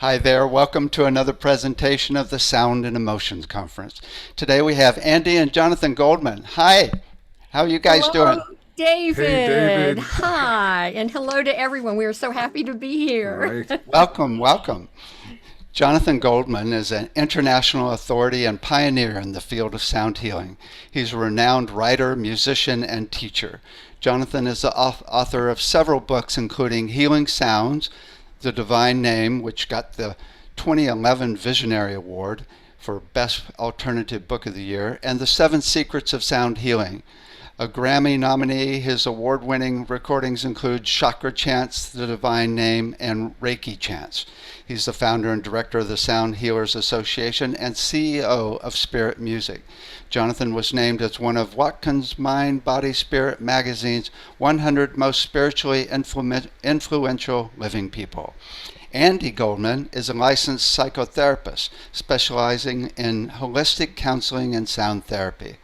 Hi there, welcome to another presentation of the Sound and Emotions Conference. Today we have Andi and Jonathan Goldman. Hi, how are you guys Hello, doing? David. Hey, David. Hi, and hello to everyone. We are so happy to be here. Right. Welcome, welcome. Jonathan Goldman is an international authority and pioneer in the field of sound healing. He's a renowned writer, musician, and teacher. Jonathan is the author of several books, including Healing Sounds, The Divine Name, which got the 2011 Visionary Award for Best Alternative Book of the Year, and The Seven Secrets of Sound Healing. A Grammy nominee, his award-winning recordings include Chakra Chants, The Divine Name, and Reiki Chants. He's the founder and director of the Sound Healers Association and CEO of Spirit Music. Jonathan was named as one of Watkins Mind, Body, Spirit magazine's 100 most spiritually influential living people. Andi Goldman is a licensed psychotherapist specializing in holistic counseling and sound therapy.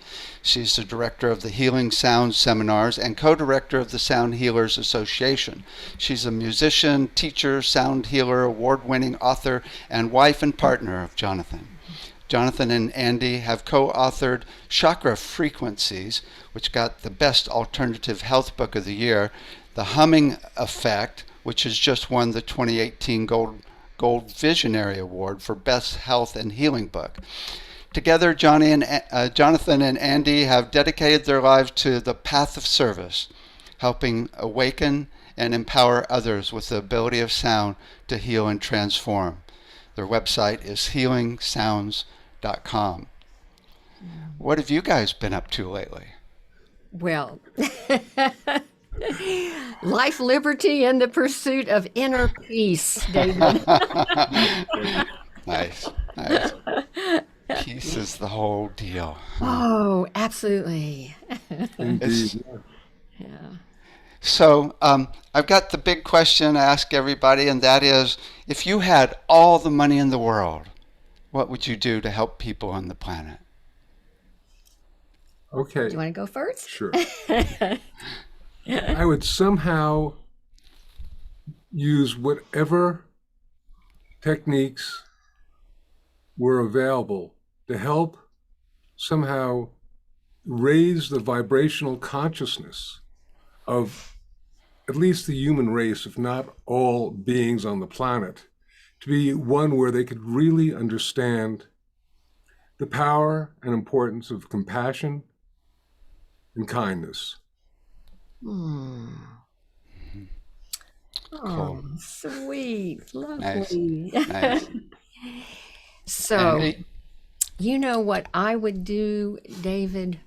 She's the director of the Healing Sounds seminars and co-director of the Sound Healers Association. She's a musician, teacher, sound healer, award-winning author, and wife and partner of Jonathan. Jonathan and Andi have co-authored Chakra Frequencies, which got the Best Alternative Health Book of the Year, The Humming Effect, which has just won the 2018 Gold Visionary Award for Best Health and Healing Book. Together, Jonathan and Andi have dedicated their lives to the path of service, helping awaken and empower others with the ability of sound to heal and transform. Their website is healingsounds.com. What have you guys been up to lately? Well, life, liberty, and the pursuit of inner peace, David. Nice. Peace is the whole deal. Oh, absolutely. Indeed. Yeah. So I've got the big question I ask everybody, and that is, if you had all the money in the world, what would you do to help people on the planet? Okay. Do you want to go first? Sure. I would somehow use whatever techniques were available to help somehow raise the vibrational consciousness of at least the human race, if not all beings on the planet, to be one where they could really understand the power and importance of compassion and kindness. Oh, Cool. sweet, Nice. lovely. Nice. So, Andi? you know what I would do, David?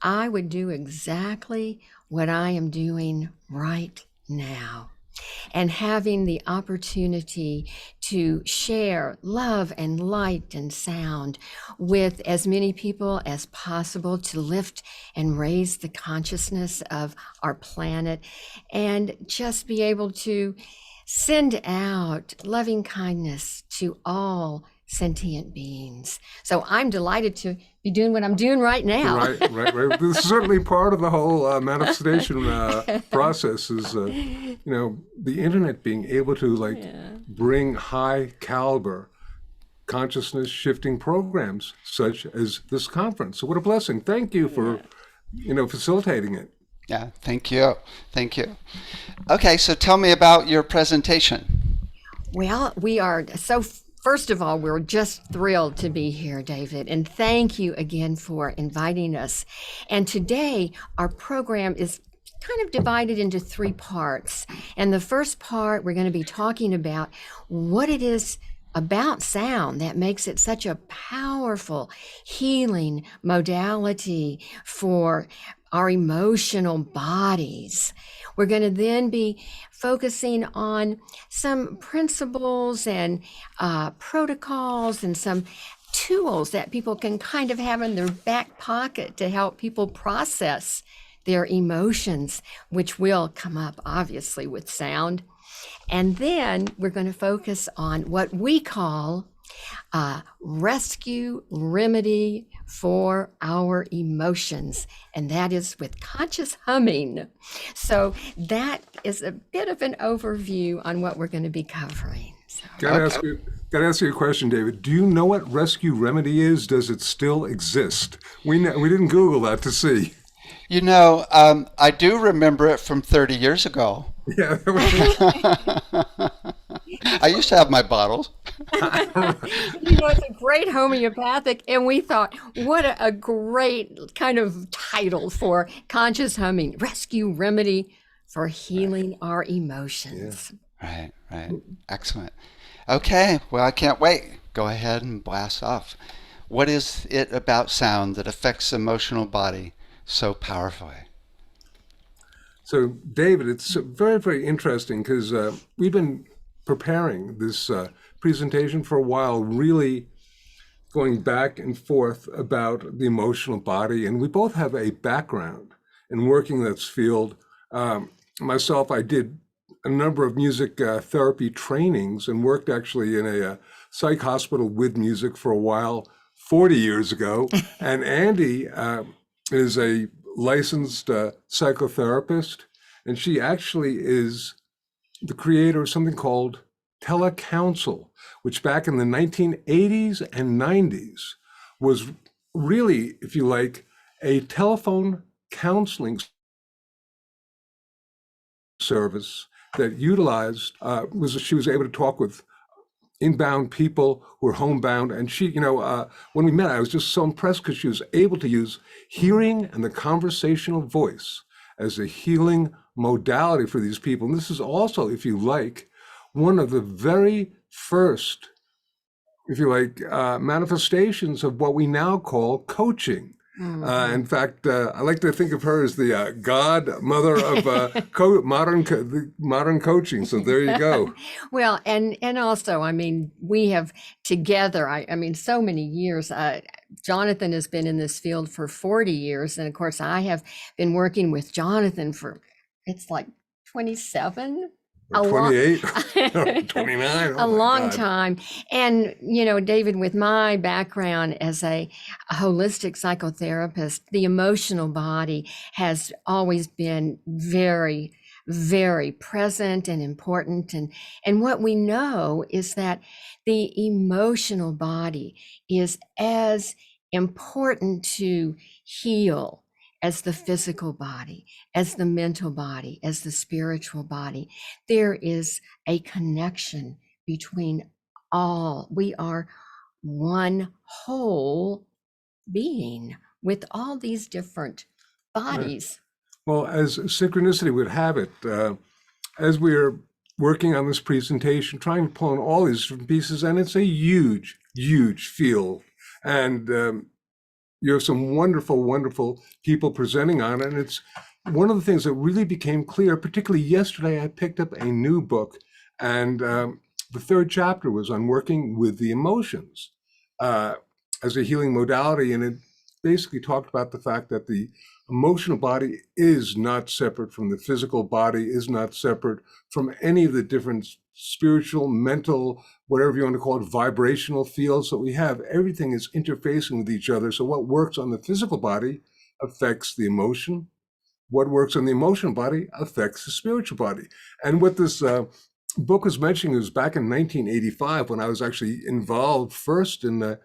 I would do exactly what I am doing right now, and having the opportunity to share love and light and sound with as many people as possible, to lift and raise the consciousness of our planet, and just be able to send out loving kindness to all sentient beings. So I'm delighted to be doing what I'm doing right now. Right. This is certainly part of the whole manifestation process is, the internet being able to bring high caliber consciousness shifting programs such as this conference. So what a blessing. Thank you for, facilitating it. Yeah, thank you. Thank you. Okay, so tell me about your presentation. Well, we are so, first of all, we're just thrilled to be here, David, and thank you again for inviting us. And today, our program is kind of divided into three parts. And the first part, we're going to be talking about what it is about sound that makes it such a powerful healing modality for our emotional bodies. We're going to then be focusing on some principles and protocols and some tools that people can kind of have in their back pocket to help people process their emotions, which will come up obviously with sound. And then we're going to focus on what we call rescue remedy for our emotions, and that is with conscious humming. So that is a bit of an overview on what we're going to be covering. Gotta ask you a question, David. Do you know what rescue remedy is? Does it still exist? We didn't Google that to see. You know, I do remember it from 30 years ago. Yeah. I used to have my bottles. It's a great homeopathic, and we thought, what a great kind of title for conscious humming, rescue remedy for healing our emotions. Right. Excellent. Okay, well, I can't wait. Go ahead and blast off. What is it about sound that affects the emotional body so powerfully? So, David, it's very, very interesting because we've been preparing this presentation for a while, really going back and forth about the emotional body. And we both have a background in working in this field. Myself, I did a number of music therapy trainings and worked actually in a psych hospital with music for a while 40 years ago. And Andi is a licensed psychotherapist, and she actually is the creator of something called telecounsel, which back in the 1980s and 90s was really, if you like, a telephone counseling service that utilized she was able to talk with inbound people who were homebound. And she, when we met, I was just so impressed because she was able to use hearing and the conversational voice as a healing modality for these people. And this is also, if you like, one of the very first, if you like, manifestations of what we now call coaching. In fact, I like to think of her as the godmother of modern coaching. So there you go. Well, and also, I mean, we have together, I mean, so many years. Jonathan has been in this field for 40 years. And of course, I have been working with Jonathan for, it's like 27. Or 28, 29. A long time. And, David, with my background as a holistic psychotherapist, the emotional body has always been very, very present and important. And what we know is that the emotional body is as important to heal as the physical body, as the mental body, as the spiritual body. There is a connection between all. We are one whole being with all these different bodies. Well, as synchronicity would have it, as we're working on this presentation, trying to pull in all these different pieces, and it's a huge, huge field. And you have some wonderful, wonderful people presenting on it. And it's one of the things that really became clear, particularly yesterday, I picked up a new book, and the third chapter was on working with the emotions as a healing modality. And it basically talked about the fact that the emotional body is not separate from the physical body, is not separate from any of the different spiritual, mental, whatever you want to call it, vibrational fields that we have. Everything is interfacing with each other. So what works on the physical body affects the emotion. What works on the emotional body affects the spiritual body. And what this book was mentioning was back in 1985, when I was actually involved first in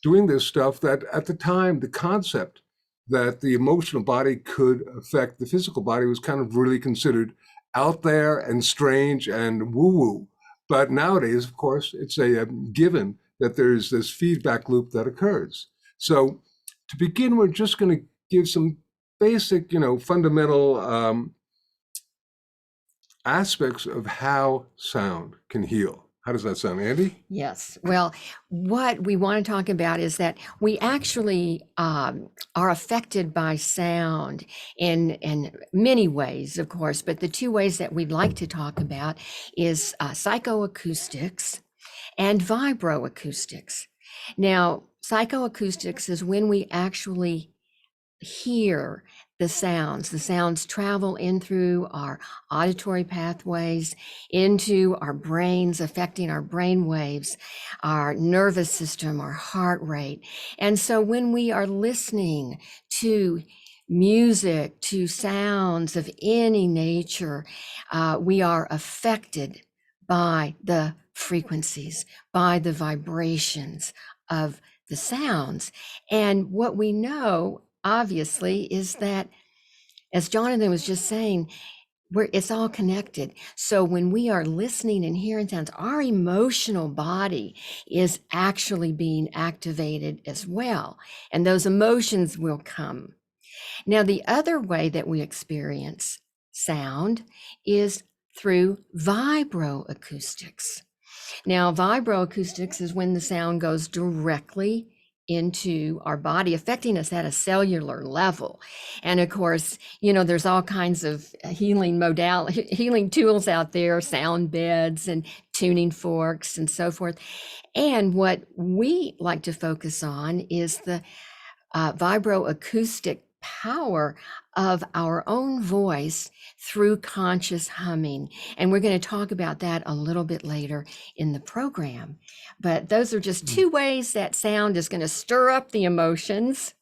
doing this stuff, that at the time, the concept that the emotional body could affect the physical body was kind of really considered out there and strange and woo-woo. But nowadays, of course, it's a given that there's this feedback loop that occurs. So to begin, we're just going to give some basic, fundamental aspects of how sound can heal. How does that sound, Andi? Yes. Well, what we want to talk about is that we actually are affected by sound in many ways, of course, but the two ways that we'd like to talk about is psychoacoustics and vibroacoustics. Now, psychoacoustics is when we actually hear the sounds travel in through our auditory pathways into our brains, affecting our brain waves, our nervous system, our heart rate. And so when we are listening to music, to sounds of any nature, we are affected by the frequencies, by the vibrations of the sounds. And what we know, obviously, is that, as Jonathan was just saying, it's all connected. So when we are listening and hearing sounds, our emotional body is actually being activated as well. And those emotions will come. Now, the other way that we experience sound is through vibroacoustics. Now, vibroacoustics is when the sound goes directly into our body, affecting us at a cellular level. And of course, there's all kinds of healing tools out there, sound beds and tuning forks and so forth. And what we like to focus on is the vibroacoustic power of our own voice through conscious humming. And we're going to talk about that a little bit later in the program. But those are just two ways that sound is going to stir up the emotions.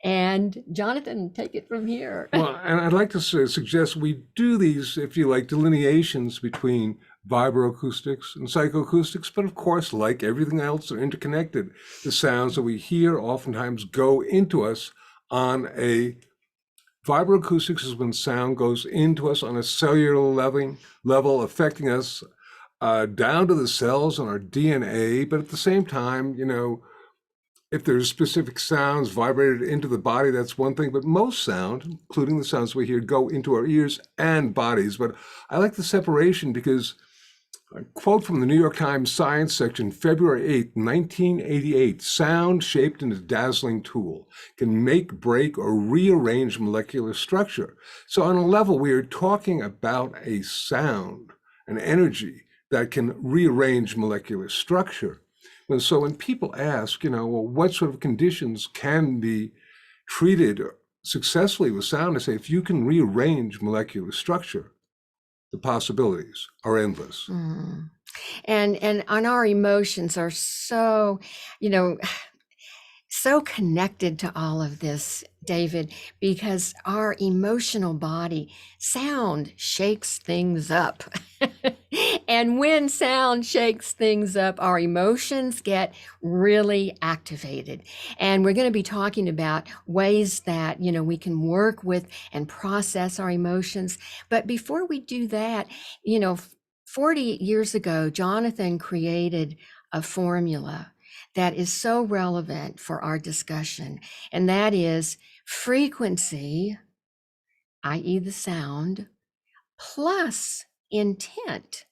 And Jonathan, take it from here. Well, and I'd like to suggest we do these, if you like, delineations between vibroacoustics and psychoacoustics, but of course, like everything else, they're interconnected. The sounds that we hear oftentimes go into us on a vibroacoustics is when sound goes into us on a cellular level, affecting us down to the cells and our DNA. But at the same time, if there's specific sounds vibrated into the body, that's one thing. But most sound, including the sounds we hear, go into our ears and bodies. But I like the separation because a quote from the New York Times Science section, February 8, 1988, sound shaped in a dazzling tool can make, break, or rearrange molecular structure. So on a level, we are talking about a sound, an energy that can rearrange molecular structure. And so when people ask, well, what sort of conditions can be treated successfully with sound, I say, if you can rearrange molecular structure, the possibilities are endless. And our emotions are so, so connected to all of this, David, because our emotional body, sound shakes things up. And when sound shakes things up, our emotions get really activated. And we're going to be talking about ways that, we can work with and process our emotions. But before we do that, 40 years ago, Jonathan created a formula that is so relevant for our discussion, and that is frequency, i.e. the sound, plus intent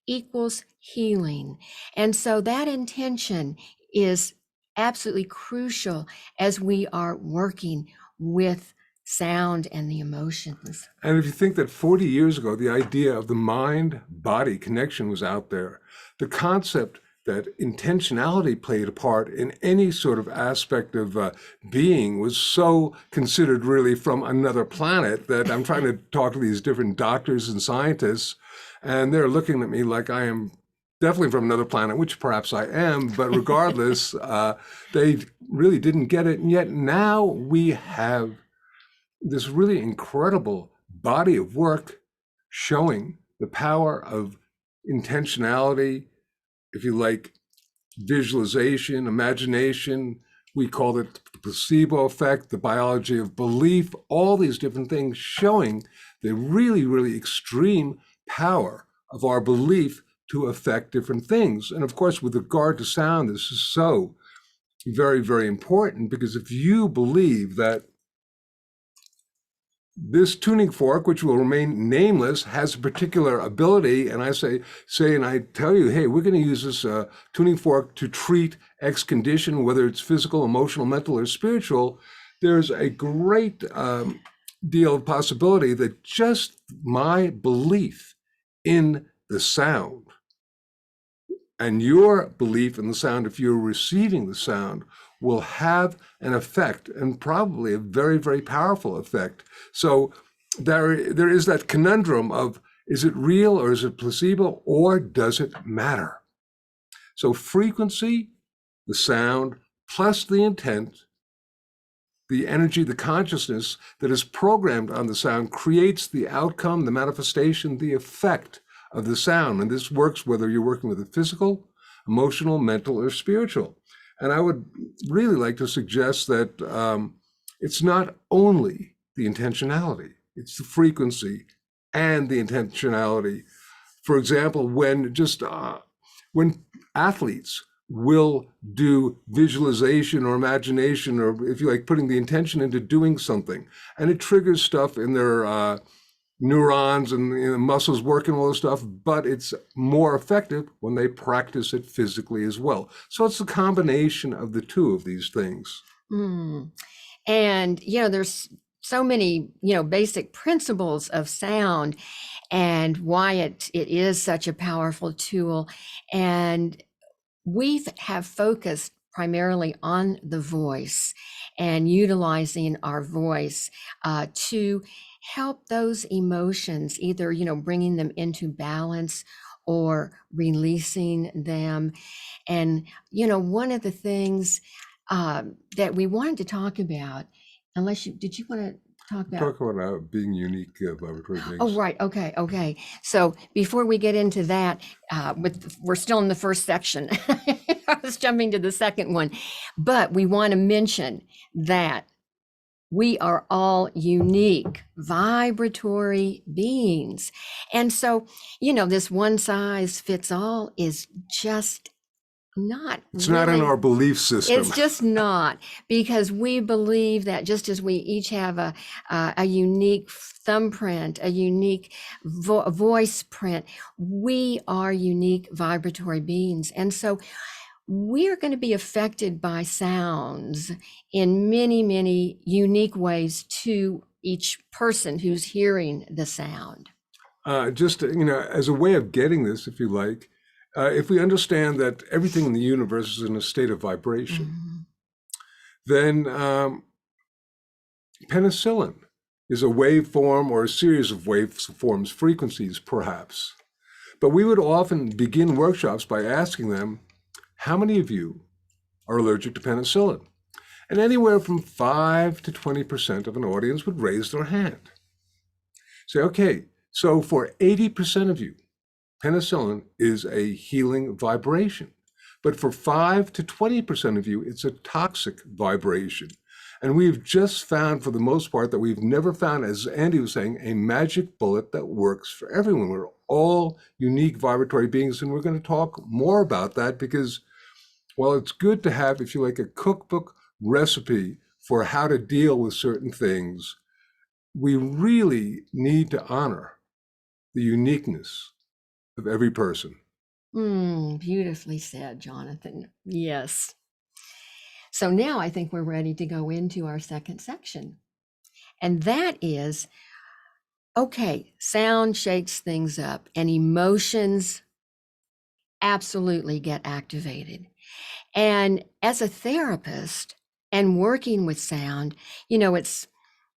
equals healing. And so that intention is absolutely crucial as we are working with sound and the emotions. And if you think that 40 years ago, the idea of the mind-body connection was out there, the concept that intentionality played a part in any sort of aspect of being was so considered really from another planet that I'm trying to talk to these different doctors and scientists, and they're looking at me like I am definitely from another planet, which perhaps I am, but regardless, they really didn't get it. And yet now we have this really incredible body of work showing the power of intentionality, if you like, visualization, imagination. We call it the placebo effect, the biology of belief, all these different things showing the really, really extreme power of our belief to affect different things. And of course, with regard to sound, this is so very, very important, because if you believe that this tuning fork, which will remain nameless, has a particular ability, and I say, and I tell you, hey, we're going to use this tuning fork to treat X condition, whether it's physical, emotional, mental, or spiritual, there's a great deal of possibility that just my belief in the sound and your belief in the sound, if you're receiving the sound, will have an effect, and probably a very, very powerful effect. So there is that conundrum of, is it real or is it placebo, or does it matter? So frequency, the sound, plus the intent, the energy, the consciousness that is programmed on the sound creates the outcome, the manifestation, the effect of the sound. And this works whether you're working with the physical, emotional, mental, or spiritual. And I would really like to suggest that it's not only the intentionality, it's the frequency and the intentionality. For example, when athletes will do visualization or imagination, or if you like, putting the intention into doing something, and it triggers stuff in their neurons and the muscles working, all this stuff, but it's more effective when they practice it physically as well. So it's a combination of the two of these things. And, there's so many, basic principles of sound and why it is such a powerful tool. And we have focused primarily on the voice and utilizing our voice to help those emotions, either, bringing them into balance or releasing them. And, one of the things that we wanted to talk about, did you want to talk about being unique vibratory beings? Oh, right. Okay. So before we get into that, we're still in the first section. I was jumping to the second one, but we want to mention that we are all unique vibratory beings. And so, this one size fits all is just it's not in our belief system. It's just not, because we believe that just as we each have a unique thumbprint, a unique voice print, we are unique vibratory beings. And so we're going to be affected by sounds in many, many unique ways to each person who's hearing the sound. Just, as a way of getting this, if you like, if we understand that everything in the universe is in a state of vibration, then penicillin is a waveform or a series of waveforms, frequencies perhaps. But we would often begin workshops by asking them, how many of you are allergic to penicillin? And anywhere from 5 to 20% of an audience would raise their hand. Say, okay, so for 80% of you, penicillin is a healing vibration. But for 5 to 20% of you, it's a toxic vibration. And we've just found, for the most part, that we've never found, as Andi was saying, a magic bullet that works for everyone. We're all unique vibratory beings, and we're going to talk more about that because, while it's good to have, if you like, a cookbook recipe for how to deal with certain things, we really need to honor the uniqueness of every person. Beautifully said, Jonathan. Yes. So now I think we're ready to go into our second section. And that is, okay, sound shakes things up and emotions absolutely get activated. And as a therapist and working with sound, it's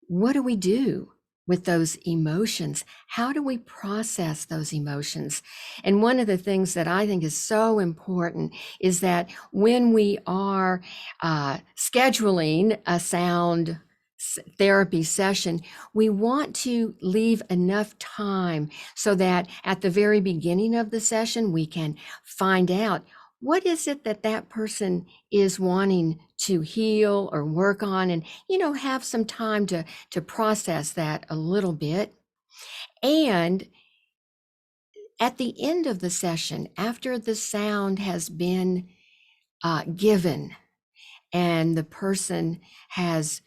what do we do with those emotions? How do we process those emotions? And one of the things that I think is so important is that when we are scheduling a sound therapy session, we want to leave enough time so that at the very beginning of the session, we can find out what is it that person is wanting to heal or work on, and, have some time to process that a little bit. And at the end of the session, after the sound has been given and the person has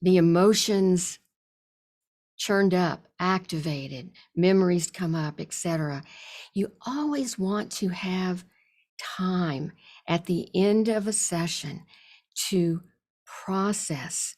the emotions churned up, activated, memories come up, etc., you always want to have time at the end of a session to process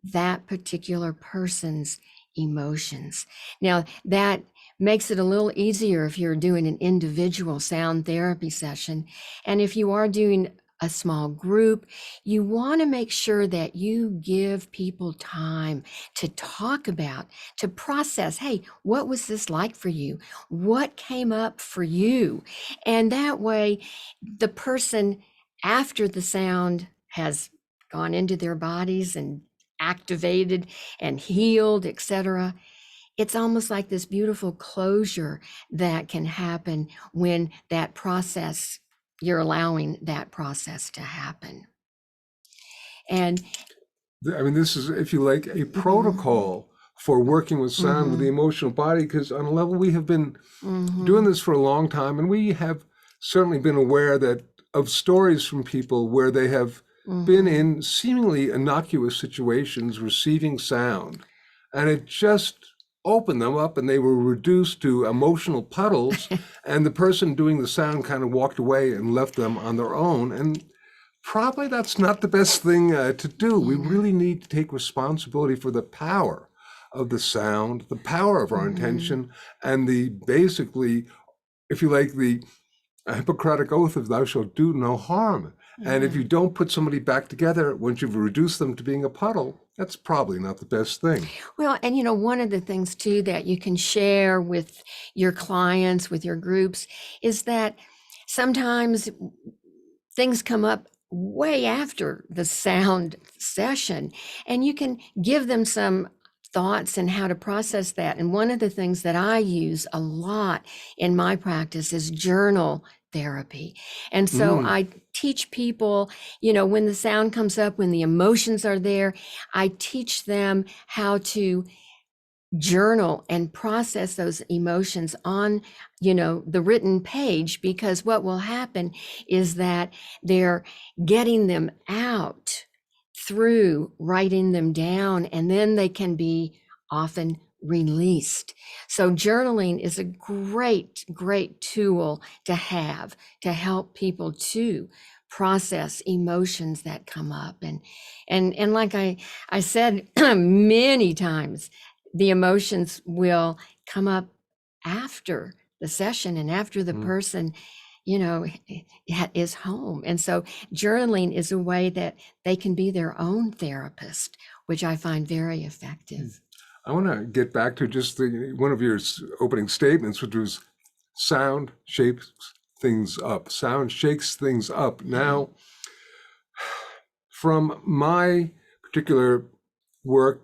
that particular person's emotions. Now, that makes it a little easier if you're doing an individual sound therapy session. And if you are doing a small group, you want to make sure that you give people time to talk about, to process, hey, what was this like for you? What came up for you? And that way, the person, after the sound has gone into their bodies and activated and healed, etc., it's almost like this beautiful closure that can happen when that process, you're allowing that process to happen. And I mean, this is, if you like, a protocol for working with sound with the emotional body, because on a level we have been doing this for a long time, and we have certainly been aware that of stories from people where they have been in seemingly innocuous situations receiving sound, and it just opened them up and they were reduced to emotional puddles, and the person doing the sound kind of walked away and left them on their own. And probably that's not the best thing to do. We really need to take responsibility for the power of the sound, the power of our intention, and the basically, if you like, the Hippocratic oath of thou shalt do no harm. And if you don't put somebody back together once you've reduced them to being a puddle, that's probably not the best thing. Well, and you know, one of the things too that you can share with your clients, with your groups, is that sometimes things come up way after the sound session, and you can give them some thoughts and how to process that. And one of the things that I use a lot in my practice is journal therapy. And so I teach people, you know, when the sound comes up, when the emotions are there, I teach them how to journal and process those emotions on, you know, the written page, because what will happen is that they're getting them out through writing them down, and then they can be often released. So journaling is a great, great tool to have to help people to process emotions that come up. And like I said many times, the emotions will come up after the session and after the person, you know, is home. And so journaling is a way that they can be their own therapist, which I find very effective. I want to get back to just one of your opening statements, which was sound shapes things up. Sound shakes things up. Now, from my particular work,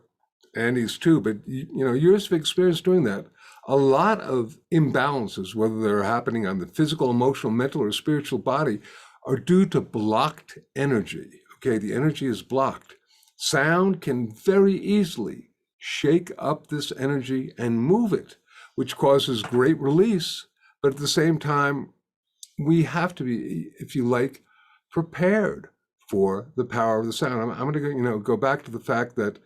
Andy's too, but you know, years of experience doing that, a lot of imbalances, whether they're happening on the physical, emotional, mental, or spiritual body, are due to blocked energy. Okay, the energy is blocked. Sound can very easily shake up this energy and move it, which causes great release. But at the same time, we have to be, if you like, prepared for the power of the sound. I'm going to, you know, go back to the fact that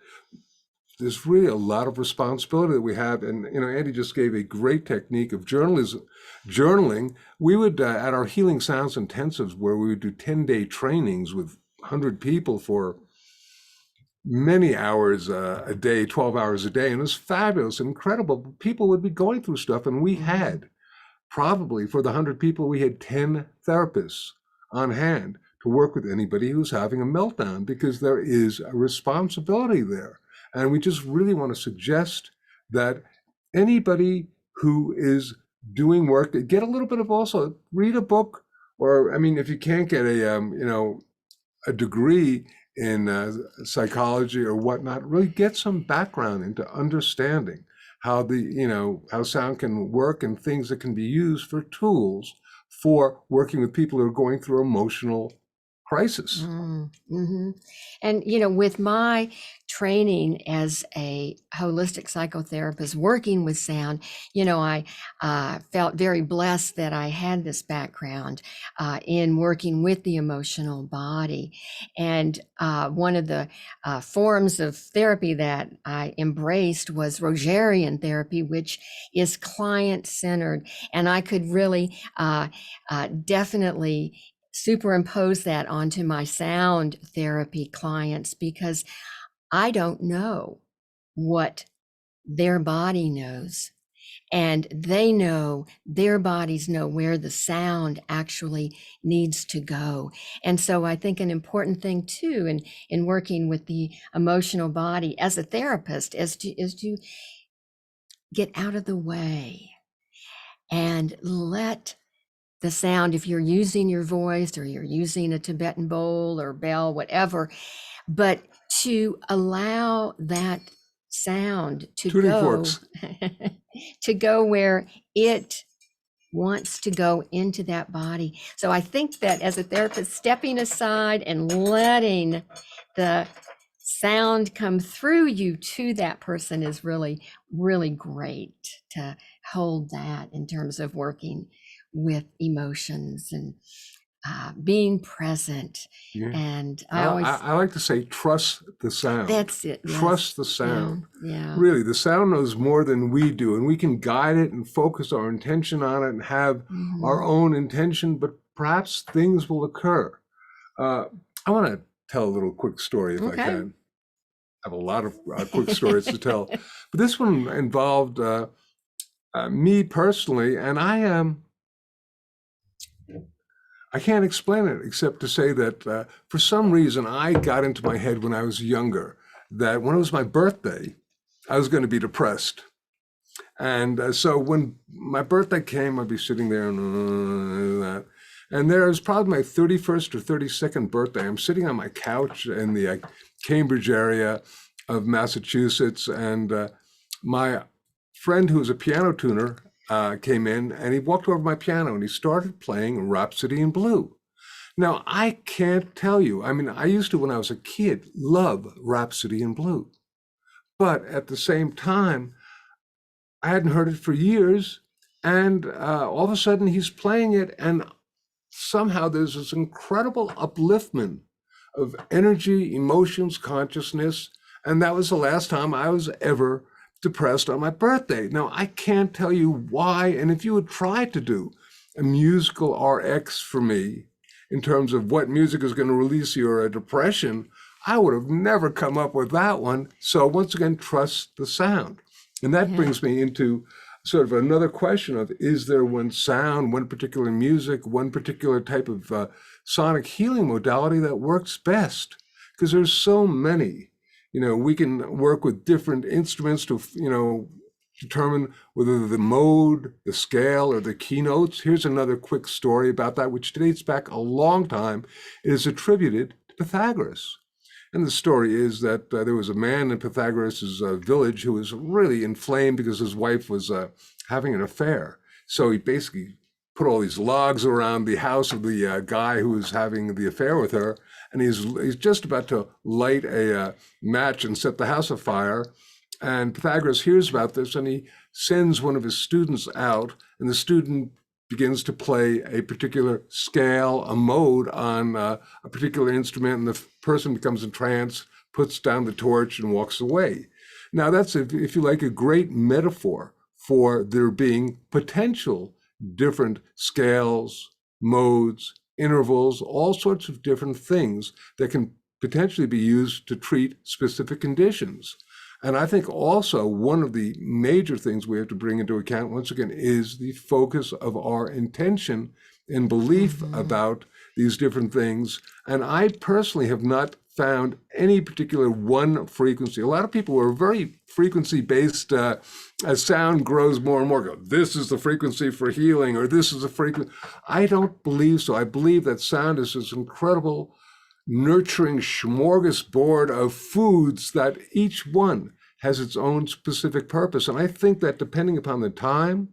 there's really a lot of responsibility that we have. And, you know, Andi just gave a great technique of journaling. We would, at our Healing Sounds intensives, where we would do 10-day trainings with 100 people for many hours a day, 12 hours a day. And it was fabulous, incredible. People would be going through stuff. And we had probably, for the 100 people, we had 10 therapists on hand to work with anybody who's having a meltdown, because there is a responsibility there. And we just really want to suggest that anybody who is doing work, get a little bit of, also read a book, or, I mean, if you can't get a, you know, a degree in psychology or whatnot, really get some background into understanding how the, you know, how sound can work and things that can be used for tools for working with people who are going through emotional crisis. And, you know, with my training as a holistic psychotherapist working with sound, you know, I felt very blessed that I had this background in working with the emotional body. And one of the forms of therapy that I embraced was Rogerian therapy, which is client-centered. And I could really definitely superimpose that onto my sound therapy clients, because I don't know what their body knows, and they know, their bodies know where the sound actually needs to go. And so I think an important thing too in working with the emotional body as a therapist is to get out of the way and let the sound, if you're using your voice or you're using a Tibetan bowl or bell, whatever, but to allow that sound to Tuning go forks. to go where it wants to go into that body. So I think that as a therapist, stepping aside and letting the sound come through you to that person is really, really great to hold that in terms of working with emotions and being present. Yeah. And I like to say, trust the sound. That's it. Trust Yes. the sound. Yeah. Really, the sound knows more than we do, and we can guide it and focus our intention on it and have our own intention, but perhaps things will occur. I want to tell a little quick story if I can. I have a lot of quick stories to tell, but this one involved me personally, and I can't explain it except to say that for some reason I got into my head when I was younger that when it was my birthday, I was going to be depressed. And so when my birthday came, I'd be sitting there and that. And there was probably my 31st or 32nd birthday. I'm sitting on my couch in the Cambridge area of Massachusetts, and my friend who was a piano tuner came in, and he walked over to my piano and he started playing Rhapsody in Blue. Now, I can't tell you, I mean, I used to, when I was a kid, love Rhapsody in Blue. But at the same time, I hadn't heard it for years, and all of a sudden he's playing it, and somehow there's this incredible upliftment of energy, emotions, consciousness, and that was the last time I was ever depressed on my birthday. Now, I can't tell you why, and if you had tried to do a musical RX for me in terms of what music is going to release your depression, I would have never come up with that one. So once again, trust the sound. And that brings me into sort of another question of, is there one sound, one particular music, one particular type of sonic healing modality that works best? Because there's so many. You know, we can work with different instruments to, determine whether the mode, the scale, or the keynotes. Here's another quick story about that, which dates back a long time. It is attributed to Pythagoras. And the story is that there was a man in Pythagoras' village who was really inflamed because his wife was having an affair. So he basically put all these logs around the house of the guy who was having the affair with her, and he's just about to light a match and set the house afire. And Pythagoras hears about this, and he sends one of his students out, and the student begins to play a particular scale, a mode on a particular instrument, and the person becomes entranced, puts down the torch, and walks away. Now that's, if you like, a great metaphor for there being potential different scales, modes, intervals, all sorts of different things that can potentially be used to treat specific conditions. And I think also one of the major things we have to bring into account, once again, is the focus of our intention and belief about these different things. And I personally have not found any particular one frequency. A lot of people are very frequency-based. As sound grows more and more, go, this is the frequency for healing, or this is the frequency. I don't believe so. I believe that sound is this incredible, nurturing smorgasbord of foods that each one has its own specific purpose. And I think that depending upon the time,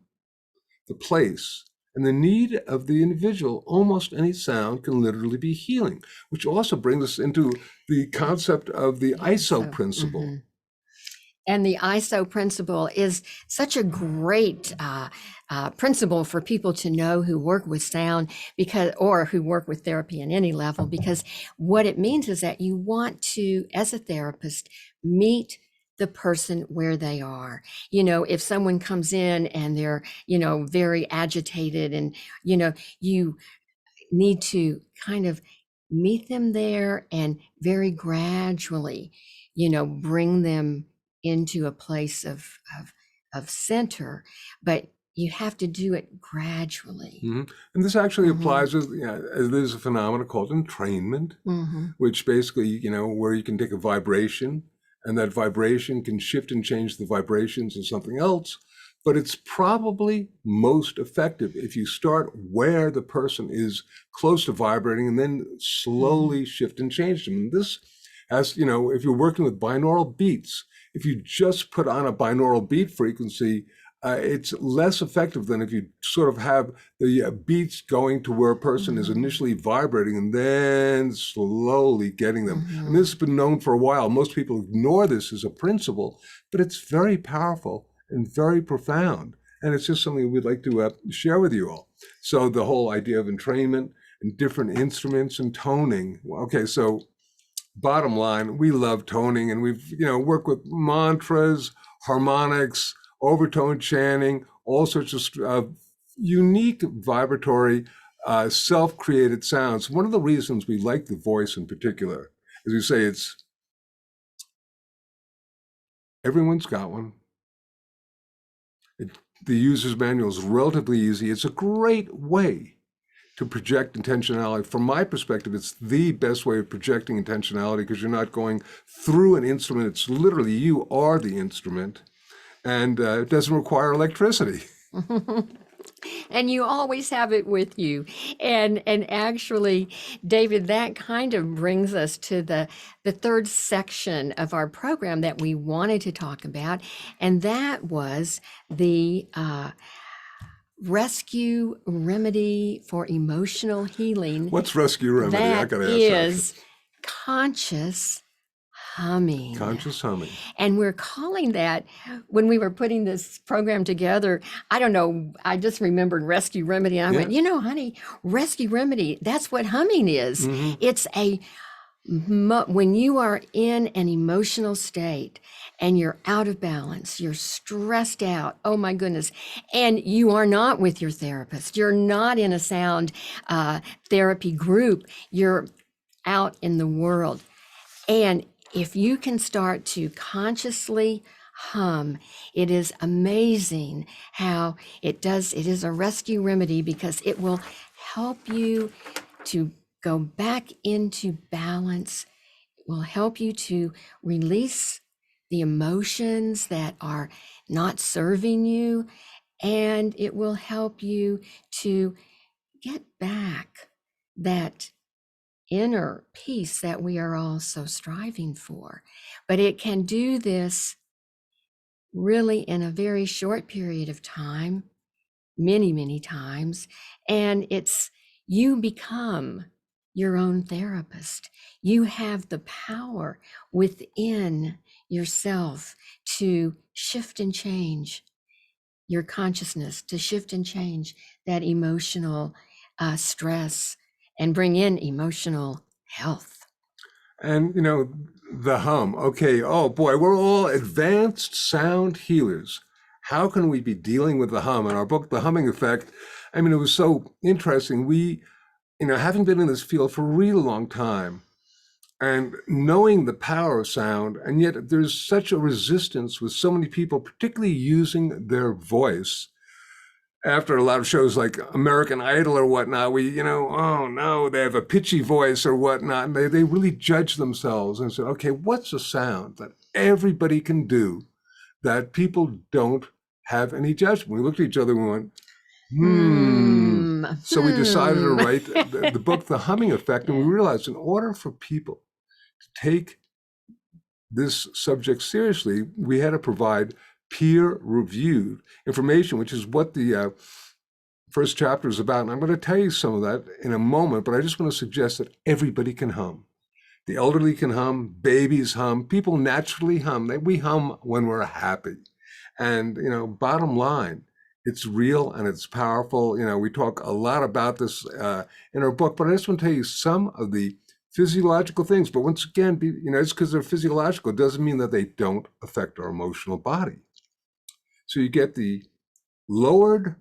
the place, and the need of the individual, almost any sound can literally be healing, which also brings us into the concept of the ISO principle. And the ISO principle is such a great principle for people to know who work with sound, or who work with therapy at any level, because what it means is that you want to, as a therapist, meet the person where they are. You know, if someone comes in and they're, very agitated, and, you need to kind of meet them there and very gradually, bring them into a place of center, but you have to do it gradually. And this actually applies as there's a phenomenon called entrainment, which basically, where you can take a vibration, and that vibration can shift and change the vibrations of something else. But it's probably most effective if you start where the person is close to vibrating and then slowly shift and change them. And this, as if you're working with binaural beats, if you just put on a binaural beat frequency, it's less effective than if you sort of have the beats going to where a person is initially vibrating and then slowly getting them. And this has been known for a while. Most people ignore this as a principle, but it's very powerful and very profound. And it's just something we'd like to share with you all. So the whole idea of entrainment and different instruments and toning. Okay, so bottom line, we love toning, and we've worked with mantras, harmonics, overtone chanting, all sorts of unique vibratory self-created sounds. One of the reasons we like the voice in particular, as you say, it's everyone's got one. The user's manual is relatively easy. It's a great way to project intentionality. From my perspective, it's the best way of projecting intentionality because you're not going through an instrument. It's literally you are the instrument, and it doesn't require electricity. And you always have it with you. And actually, David, that kind of brings us to the third section of our program that we wanted to talk about, and that was the rescue remedy for emotional healing. What's rescue remedy? I That gotta ask is conscious humming. Conscious humming. And we're calling that, when we were putting this program together, I don't know, I just remembered rescue remedy. And I went, honey, rescue remedy, that's what humming is. It's when you are in an emotional state and you're out of balance, you're stressed out, oh my goodness, and you are not with your therapist, you're not in a sound therapy group, you're out in the world. And if you can start to consciously hum, it is amazing how it is a rescue remedy because it will help you to go back into balance. It will help you to release the emotions that are not serving you, and it will help you to get back that inner peace that we are all so striving for. But it can do this really in a very short period of time, many, many times. And you become your own therapist. You have the power within yourself to shift and change your consciousness, to shift and change that emotional stress and bring in emotional health. And, the hum. Okay, oh boy, we're all advanced sound healers. How can we be dealing with the hum? In our book, The Humming Effect, it was so interesting. We, having been in this field for a really long time and knowing the power of sound, and yet there's such a resistance with so many people, particularly using their voice. After a lot of shows like American Idol or whatnot, we, oh no, they have a pitchy voice or whatnot. And they really judge themselves and say, okay, what's a sound that everybody can do that people don't have any judgment? We looked at each other and we went, So we decided to write the book, The Humming Effect. And we realized in order for people to take this subject seriously, we had to provide peer-reviewed information, which is what the first chapter is about. And I'm going to tell you some of that in a moment, but I just want to suggest that everybody can hum. The elderly can hum, babies hum, people naturally hum. We hum when we're happy. And, bottom line, it's real and it's powerful. We talk a lot about this in our book, but I just want to tell you some of the physiological things. But once again, it's because they're physiological. It doesn't mean that they don't affect our emotional body. So you get the lowered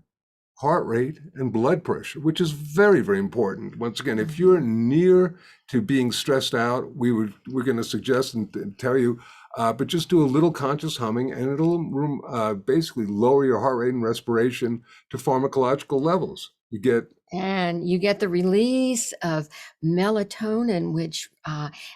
heart rate and blood pressure, which is very, very important. Once again, if you're near to being stressed out, we're going to suggest and tell you, but just do a little conscious humming, and it'll basically lower your heart rate and respiration to pharmacological levels. You get the release of melatonin, which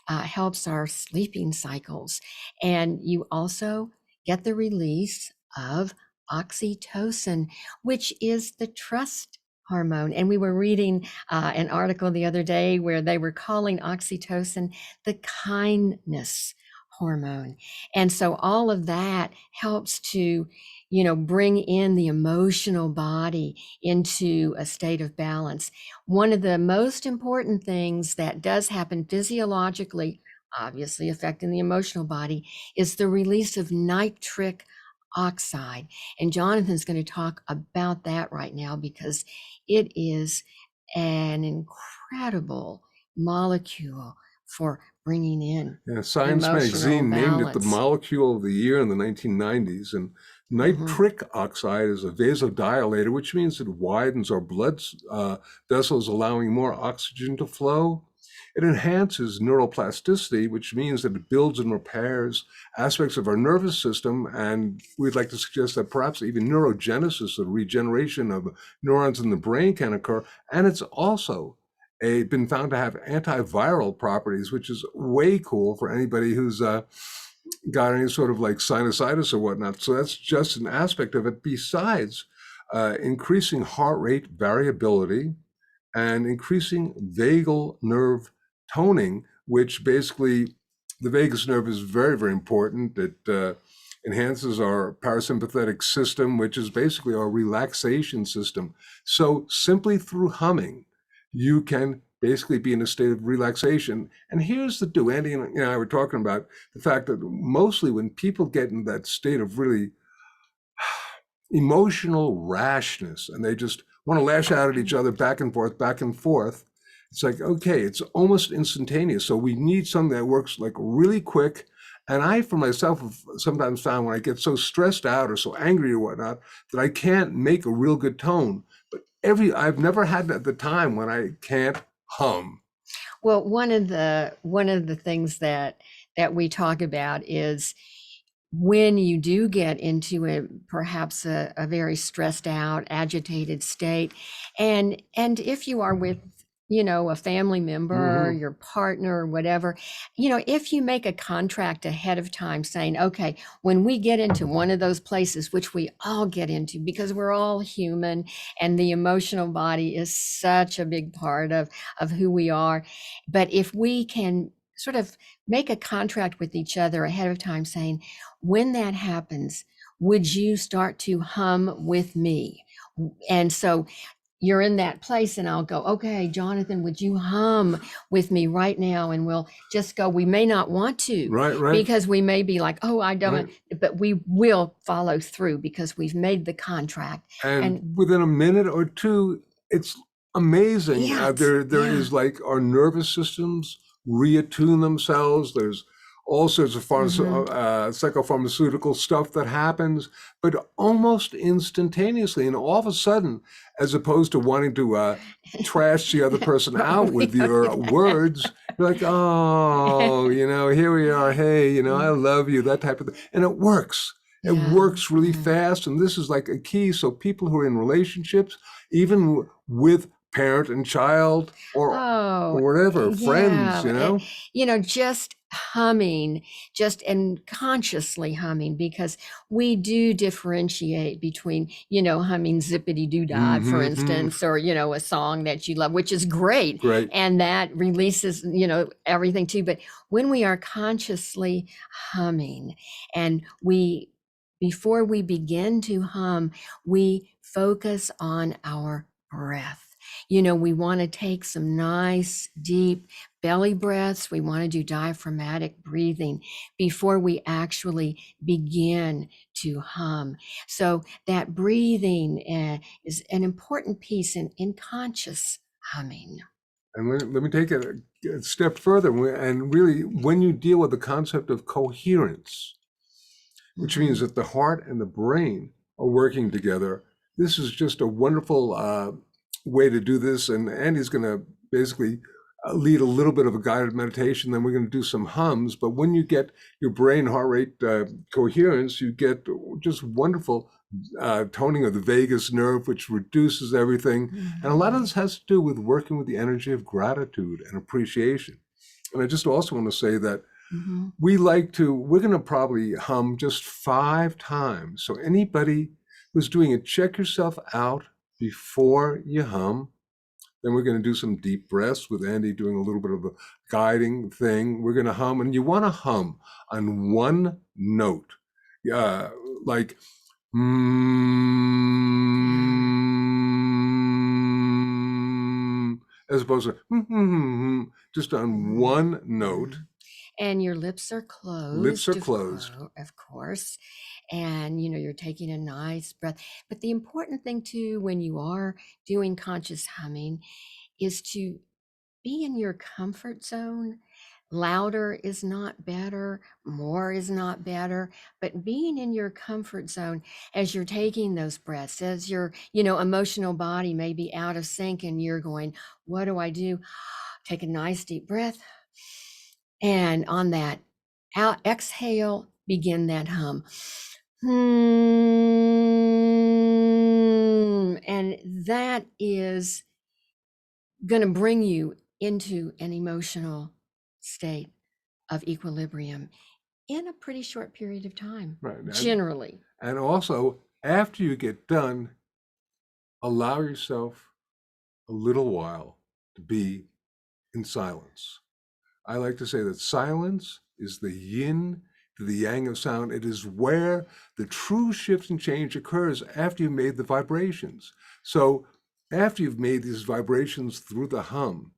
helps our sleeping cycles, and you also get the release of oxytocin, which is the trust hormone. And we were reading an article the other day where they were calling oxytocin the kindness hormone. And so all of that helps to, bring in the emotional body into a state of balance. One of the most important things that does happen physiologically, obviously affecting the emotional body, is the release of nitric oxide. And Jonathan's going to talk about that right now because it is an incredible molecule for bringing in Science emotional magazine named it the balance. molecule of the year in the 1990s. And nitric oxide is a vasodilator, which means it widens our blood vessels, allowing more oxygen to flow. It enhances neuroplasticity, which means that it builds and repairs aspects of our nervous system. And we'd like to suggest that perhaps even neurogenesis, the regeneration of neurons in the brain, can occur. And it's also been found to have antiviral properties, which is way cool for anybody who's got any sort of like sinusitis or whatnot. So that's just an aspect of it, besides increasing heart rate variability and increasing vagal nerve toning, which basically the vagus nerve is very, very important. It enhances our parasympathetic system, which is basically our relaxation system. So simply through humming, you can basically be in a state of relaxation. And here's the do. Andi and I were talking about the fact that mostly when people get in that state of really emotional rashness and they just want to lash out at each other back and forth, it's like, okay, it's almost instantaneous. So we need something that works like really quick. And I, for myself, have sometimes found when I get so stressed out or so angry or whatnot, that I can't make a real good tone. But I've never had that at the time when I can't hum. Well, one of the things that we talk about is when you do get into perhaps a very stressed out, agitated state, and if you are with a family member, or your partner, or whatever, if you make a contract ahead of time saying, okay, when we get into one of those places, which we all get into because we're all human and the emotional body is such a big part of who we are. But if we can sort of make a contract with each other ahead of time saying, when that happens, would you start to hum with me? And so you're in that place and I'll go, okay, Jonathan, would you hum with me right now? And we'll just go. We may not want to, right, because we may be like, oh, I don't, but we will follow through because we've made the contract. And within a minute or two, it's amazing. There is like our nervous systems reattune themselves. There's all sorts of psychopharmaceutical stuff that happens, but almost instantaneously. And all of a sudden, as opposed to wanting to trash the other person out with your words, you're like, oh, here we are. Hey, I love you, that type of thing. And it works. It works really fast. And this is like a key. So people who are in relationships, even with parent and child or whatever, friends, just humming, and consciously humming, because we do differentiate between, humming zippity doo dah, for instance, or, a song that you love, which is great. And that releases, everything too. But when we are consciously humming and before we begin to hum, we focus on our breath. We want to take some nice, deep belly breaths. We want to do diaphragmatic breathing before we actually begin to hum. So that breathing is an important piece in conscious humming. And let me take it a step further. And really, when you deal with the concept of coherence, which means that the heart and the brain are working together, this is just a wonderful way to do this. And Andi's going to basically lead a little bit of a guided meditation. Then we're going to do some hums. But when you get your brain heart rate coherence, you get just wonderful toning of the vagus nerve, which reduces everything. And a lot of this has to do with working with the energy of gratitude and appreciation. And I just also want to say that we're going to probably hum just 5 times. So anybody who's doing it, check yourself out before you hum. Then we're going to do some deep breaths with Andi doing a little bit of a guiding thing. We're going to hum, and you want to hum on one note, like as opposed to just on one note. And your lips are closed. Lips are closed. Of course. And, you're taking a nice breath. But the important thing, too, when you are doing conscious humming is to be in your comfort zone. Louder is not better, more is not better, but being in your comfort zone as you're taking those breaths, as your, emotional body may be out of sync and you're going, what do I do? Take a nice deep breath. And on that out exhale, begin that hum. And that is going to bring you into an emotional state of equilibrium in a pretty short period of time, Right. generally. And also, after you get done, allow yourself a little while to be in silence. I like to say that silence is the yin to the yang of sound. It is where the true shift and change occurs after you've made the vibrations. So after you've made these vibrations through the hum,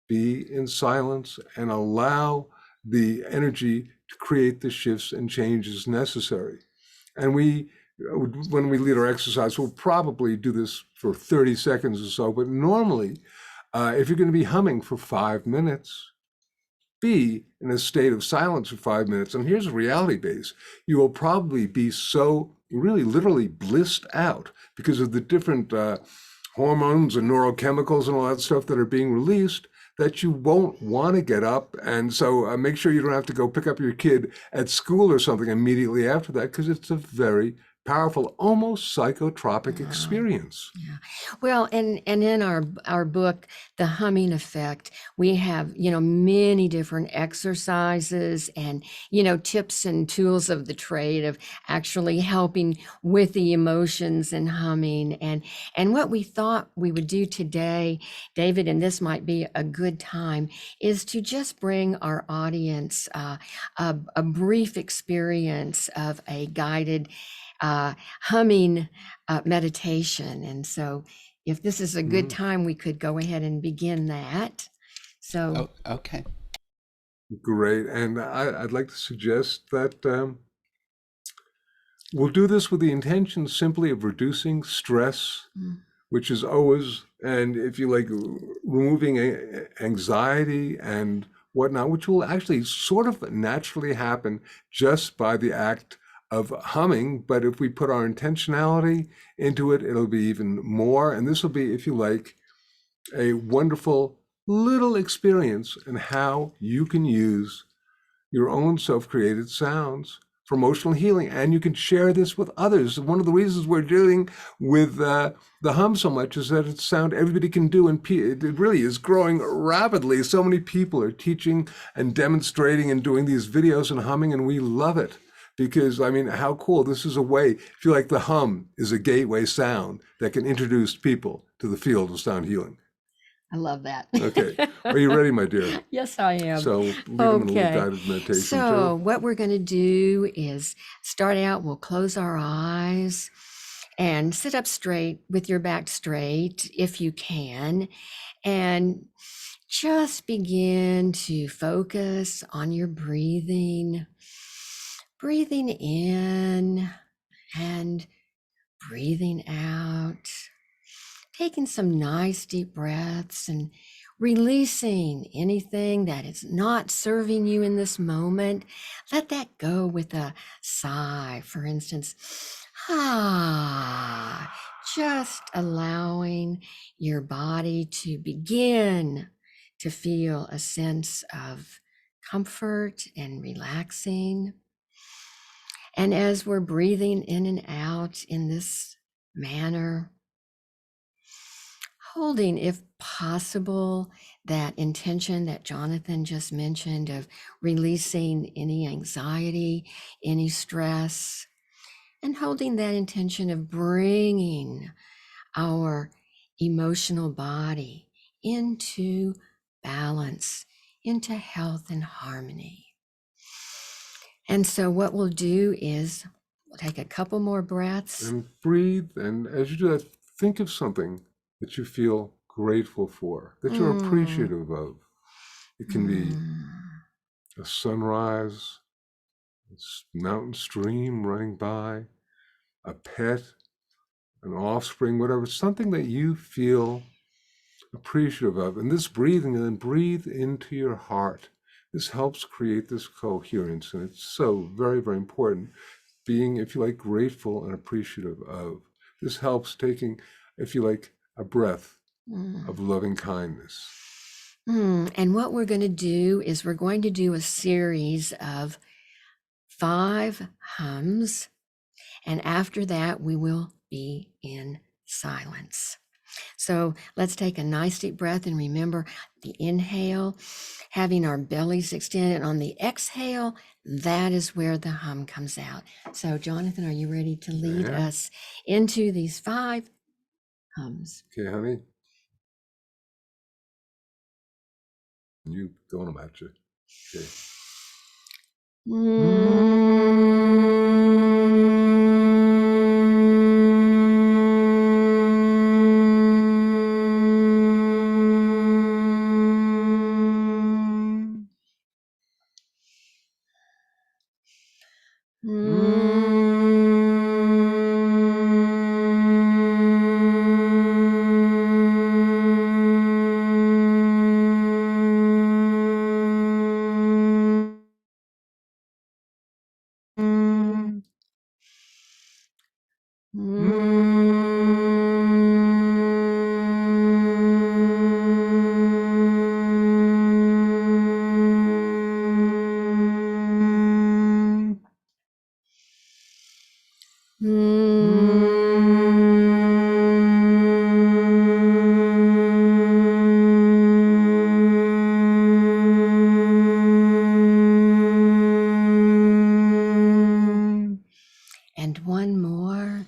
be in silence and allow the energy to create the shifts and changes necessary. And when we lead our exercise, we'll probably do this for 30 seconds or so, but normally, if you're going to be humming for 5 minutes, be in a state of silence for 5 minutes. And here's a reality base. You will probably be so really literally blissed out because of the different hormones and neurochemicals and all that stuff that are being released that you won't want to get up. And so make sure you don't have to go pick up your kid at school or something immediately after that, because it's a very powerful, almost psychotropic experience. Yeah. Well, and in our book, The Humming Effect, we have, many different exercises and, tips and tools of the trade of actually helping with the emotions and humming. And what we thought we would do today, David, and this might be a good time, is to just bring our audience a brief experience of a guided humming meditation. And so if this is a good time, we could go ahead and begin that. So, okay. Great. And I'd like to suggest that we'll do this with the intention simply of reducing stress, which is always, and if you like, removing anxiety and whatnot, which will actually sort of naturally happen just by the act of humming. But if we put our intentionality into it, it'll be even more. And this will be, if you like, a wonderful little experience in how you can use your own self-created sounds for emotional healing. And you can share this with others. One of the reasons we're dealing with the hum so much is that it's a sound everybody can do, and it really is growing rapidly. So many people are teaching and demonstrating and doing these videos and humming, and we love it. Because, I mean, how cool. This is a way, I feel like the hum is a gateway sound that can introduce people to the field of sound healing. I love that. Okay. Are you ready, my dear? Yes, I am. So lead them in a little guided meditation So too. what we're going to do is start out, we'll close our eyes and sit up straight with your back straight if you can. And just begin to focus on your breathing. Breathing in and breathing out, taking some nice deep breaths and releasing anything that is not serving you in this moment. Let that go with a sigh, for instance. Just allowing your body to begin to feel a sense of comfort and relaxing. And as we're breathing in and out in this manner, holding, if possible, that intention that Jonathan just mentioned of releasing any anxiety, any stress, and holding that intention of bringing our emotional body into balance, into health and harmony. And so what we'll do is we'll take a couple more breaths. And breathe, and as you do that, think of something that you feel grateful for, that you're appreciative of. It can be a sunrise, a mountain stream running by, a pet, an offspring, whatever, something that you feel appreciative of. And this breathing, and then breathe into your heart. This helps create this coherence, and it's so very, very important. Being, if you like, grateful and appreciative of. This helps taking, if you like, a breath of loving kindness. And what we're going to do is we're going to do a series of 5 hums, and after that we will be in silence. So let's take a nice deep breath, and remember the inhale, having our bellies extended, and on the exhale, that is where the hum comes out. So Jonathan, are you ready to lead us into these 5 hums? Okay, honey. You throwing them at you. Okay. And one more.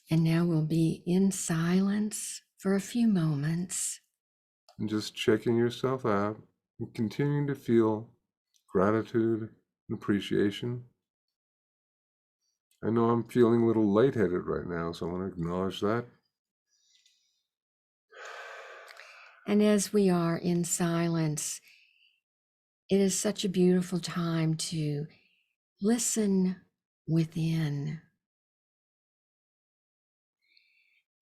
And now we'll be in silence for a few moments. And just checking yourself out and continuing to feel gratitude and appreciation. I know I'm feeling a little lightheaded right now, so I want to acknowledge that. And as we are in silence, it is such a beautiful time to listen within.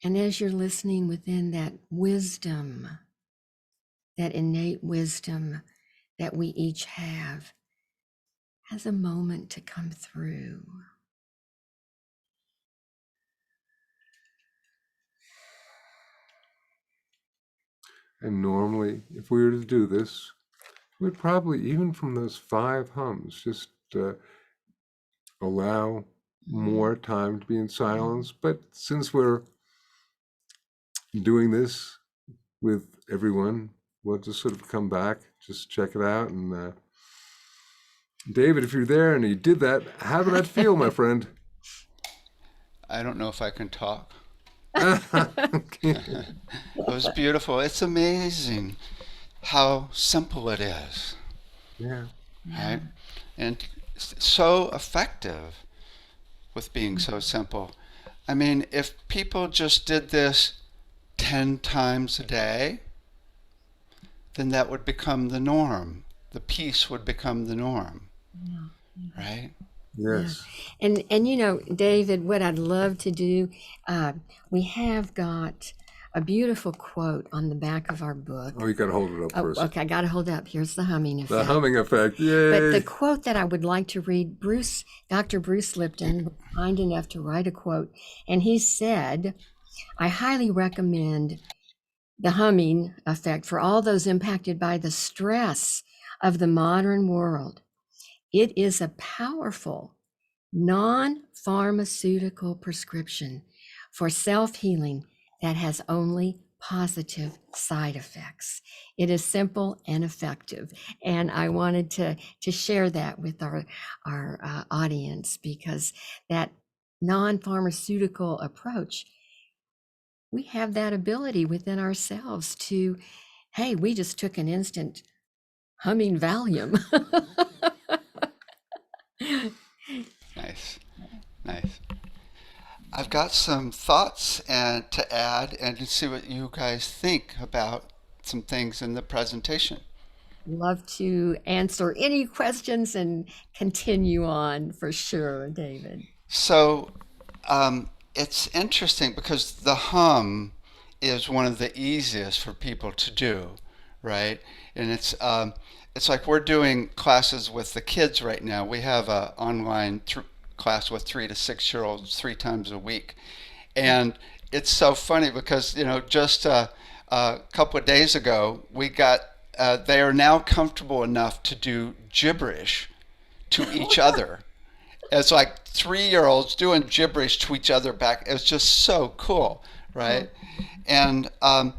And as you're listening within, that wisdom, that innate wisdom that we each have, has a moment to come through. And normally, if we were to do this, we'd probably, even from those 5 hums, just allow more time to be in silence. But since we're doing this with everyone, we'll just sort of come back, just check it out. And David, if you're there and you did that, how did that feel, my friend? I don't know if I can talk. Okay. It was beautiful. It's amazing how simple it is. Yeah. Right? And so effective with being so simple. I mean, if people just did this 10 times a day, then that would become the norm. The peace would become the norm. Right? Yes. Yeah. And you know, David, what I'd love to do, we have got a beautiful quote on the back of our book. Oh, you got to hold it up first. Okay, I got to hold it up. Here's the humming effect. The humming effect, yay! But the quote that I would like to read, Dr. Bruce Lipton was kind enough to write a quote, and he said, "I highly recommend the humming effect for all those impacted by the stress of the modern world. It is a powerful non-pharmaceutical prescription for self-healing that has only positive side effects. It is simple and effective. And I wanted to share that with our audience, because that non-pharmaceutical approach, we have that ability within ourselves to, hey, we just took an instant humming Valium. Nice. I've got some thoughts to add and to see what you guys think about some things in the presentation. Love to answer any questions and continue on for sure, David. So it's interesting because the hum is one of the easiest for people to do, right? And it's like we're doing classes with the kids right now. We have an online class with 3 to 6 year olds 3 times a week, and it's so funny because just a couple of days ago we got they are now comfortable enough to do gibberish to each other. It's like 3-year-olds doing gibberish to each other back. It's just so cool, right? And I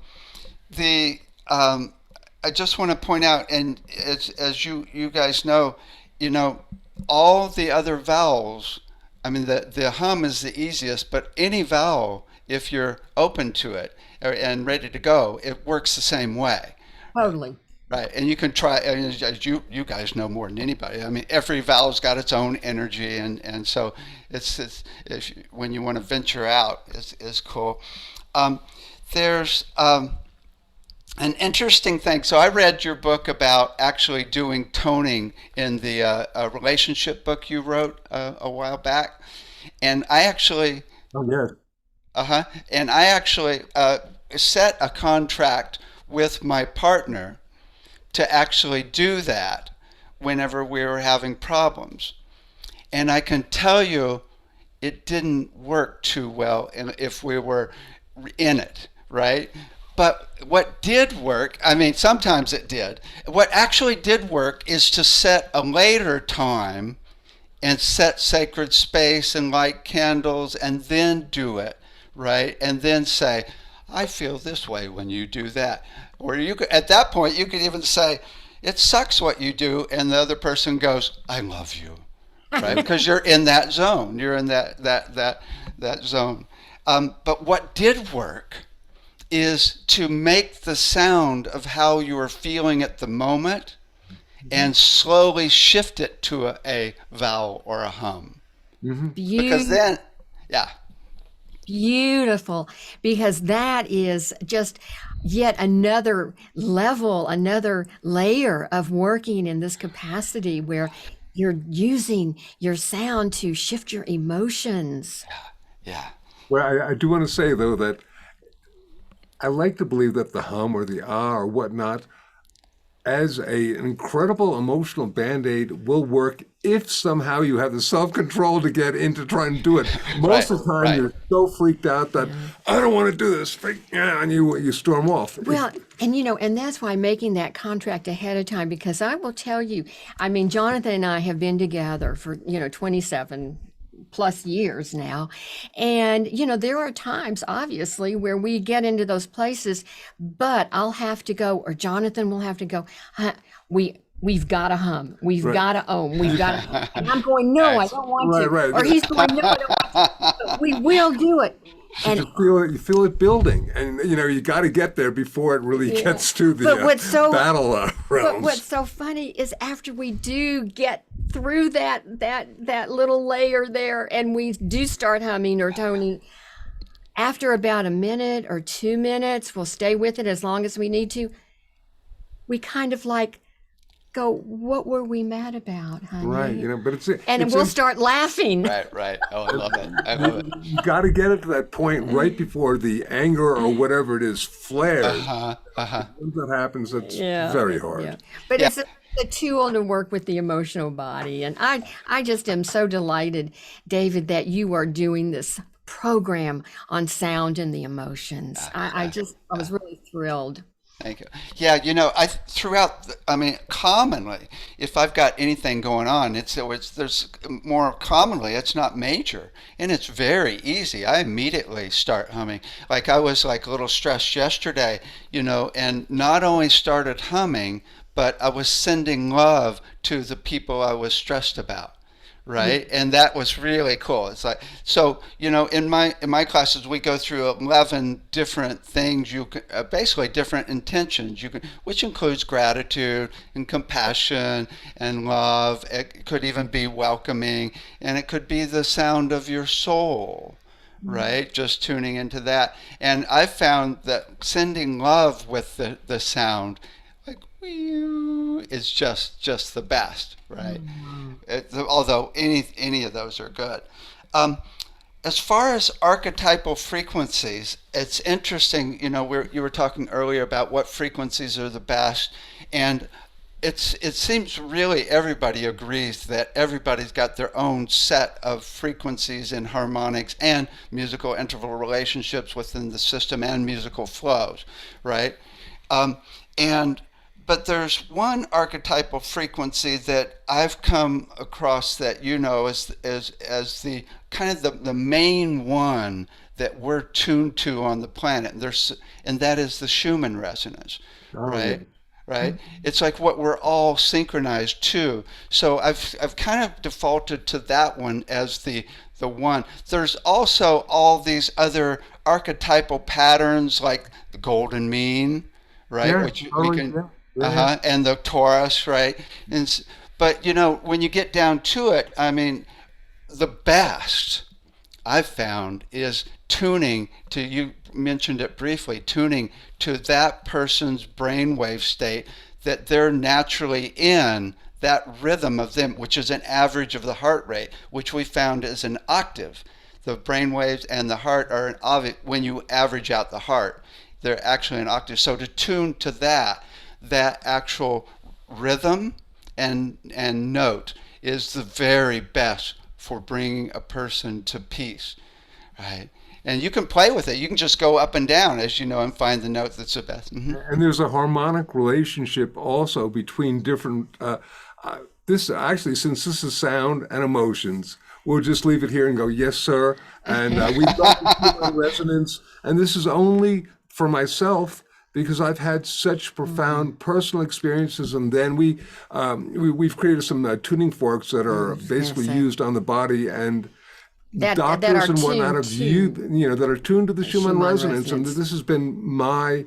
just want to point out, and as you guys know, all the other vowels, I mean, the hum is the easiest, but any vowel, if you're open to it and ready to go, it works the same way. Totally. Right, and you can try, as you guys know more than anybody. I mean, every vowel's got its own energy, and so it's when you want to venture out is cool. There's an interesting thing. So I read your book about actually doing toning in the relationship book you wrote a while back, and I actually set a contract with my partner to actually do that whenever we were having problems. And I can tell you it didn't work too well if we were in it, right? But what did work, I mean, sometimes it did. What actually did work is to set a later time and set sacred space and light candles and then do it, right? And then say, I feel this way when you do that. Or you could, at that point, you could even say, it sucks what you do, and the other person goes, I love you, right? Because you're in that zone. You're in that zone. But what did work is to make the sound of how you are feeling at the moment and slowly shift it to a vowel or a hum. Because then, yeah. Beautiful, because that is just yet another level, another layer of working in this capacity where you're using your sound to shift your emotions. Yeah. Well, I do want to say, though, that I like to believe that the hum or the ah or whatnot, as an incredible emotional Band-Aid, will work if somehow you have the self-control to get into trying to do it. Most of the time, you're so freaked out that, I don't want to do this, and you storm off. Well, and that's why making that contract ahead of time, because I will tell you, I mean, Jonathan and I have been together for, 27 plus years now. And, there are times, obviously, where we get into those places, but I'll have to go, or Jonathan will have to go, we've got to hum, we've got to ohm, we've got to, and I'm going, no, I don't want to. Or he's going, no, I don't want to. We will do it. And you feel it building, and you got to get there before it really gets to the battle realms. But what's so funny is after we do get through that little layer there, and we do start humming or toning, after about a minute or 2 minutes, we'll stay with it as long as we need to. We kind of like go, what were we mad about, honey? Right, but we'll start laughing. Right. Oh, I love it. You got to get it to that point right before the anger or whatever it is flares. Once that happens, it's very hard. Yeah. But it's a tool to work with the emotional body. And I just am so delighted, David, that you are doing this program on sound and the emotions. I was really thrilled. Thank you. Yeah, commonly, if I've got anything going on, there's more commonly, it's not major, and it's very easy. I immediately start humming. Like I was like a little stressed yesterday, and not only started humming, but I was sending love to the people I was stressed about. Right, and that was really cool. It's like, so in my classes we go through 11 different things. You can basically different intentions. Which includes gratitude and compassion and love. It could even be welcoming, and it could be the sound of your soul. Right, just tuning into that. And I found that sending love with the sound, like is just the best, right? Although any of those are good. As far as archetypal frequencies, it's interesting. You were talking earlier about what frequencies are the best, and it seems really everybody agrees that everybody's got their own set of frequencies and harmonics and musical interval relationships within the system and musical flows, right? But there's one archetypal frequency that I've come across that as the kind of the main one that we're tuned to on the planet. And that is the Schumann Resonance, right? Yeah. Right? It's like what we're all synchronized to. So I've kind of defaulted to that one as the one. There's also all these other archetypal patterns like the golden mean, right? Yeah, Which totally, we can. yeah. Yeah. And the Taurus, right? But when you get down to it, the best I've found is tuning to, you mentioned it briefly, tuning to that person's brainwave state that they're naturally in, that rhythm of them, which is an average of the heart rate, which we found is an octave. The brainwaves and the heart are when you average out the heart, they're actually an octave. So to tune to that actual rhythm and note is the very best for bringing a person to peace, right? And you can play with it. You can just go up and down, as you know, and find the note that's the best. And there's a harmonic relationship also between different. This actually, since this is sound and emotions, we'll just leave it here and go, yes, sir. And we've got the Schumann Resonance, and this is only for myself, because I've had such profound personal experiences, and then we've created some tuning forks that are basically used on the body, and doctors and whatnot of that are tuned to the Schumann Resonance, and this has been my